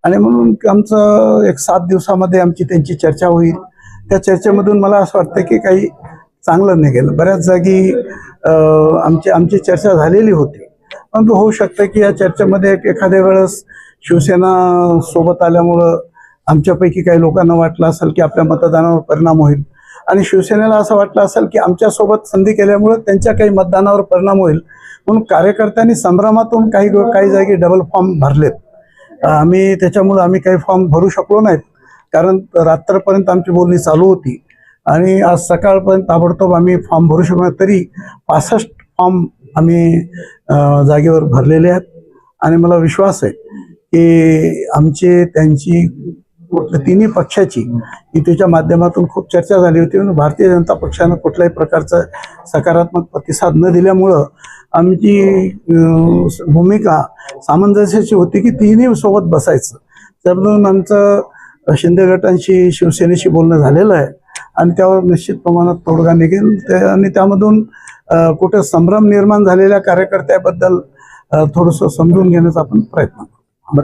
आणि म्हणून आमचं एक 7 दिवसामध्ये आमची त्यांची चर्चा होईल. त्या चर्चेमधून मला असं वाटतं की काही चांगलं निघेल. बऱ्याच जागी आमची चर्चा झालेली होती, परंतु होऊ शकतं की या चर्चेमध्ये एखाद्या वेळेस शिवसेना सोबत आल्यामुळं आमच्यापैकी काही लोकांना वाटलं असेल की आपल्या मतदानावर परिणाम होईल, आणि शिवसेनेला असं वाटलं असेल की आमच्यासोबत संधी केल्यामुळं त्यांच्या काही मतदानावर परिणाम होईल, म्हणून कार्यकर्त्यांनी संभ्रमातून काही जागी डबल फॉर्म भरलेत. त्याच्यामुळं आम्ही काही फॉर्म भरू शकलो नाहीत, कारण रात्रपर्यंत आमची बोलणी चालू होती आणि आज सकाळपर्यंत ताबडतोब आम्ही फॉर्म भरू शकलो नाही. तरी 65 फॉर्म आम्ही जागेवर भरलेले आहेत. आणि मला विश्वास आहे की आमची त्यांची तिन्ही पक्षाची युतीच्या माध्यमातून खूप चर्चा झाली होती. म्हणून भारतीय जनता पक्षानं कुठल्याही प्रकारचा सकारात्मक प्रतिसाद न दिल्यामुळं आमची भूमिका सामंजस्याची होती की तिन्ही सोबत बसायचं. त्यामधून आमचं शिंदे गटांशी शिवसेनेशी बोलणं झालेलं आहे आणि त्यावर निश्चित प्रमाणात तोडगा निघेल. आणि त्यामधून कुठे संभ्रम निर्माण झालेल्या कार्यकर्त्याबद्दल थोडंसं समजून घेण्याचा आपण प्रयत्न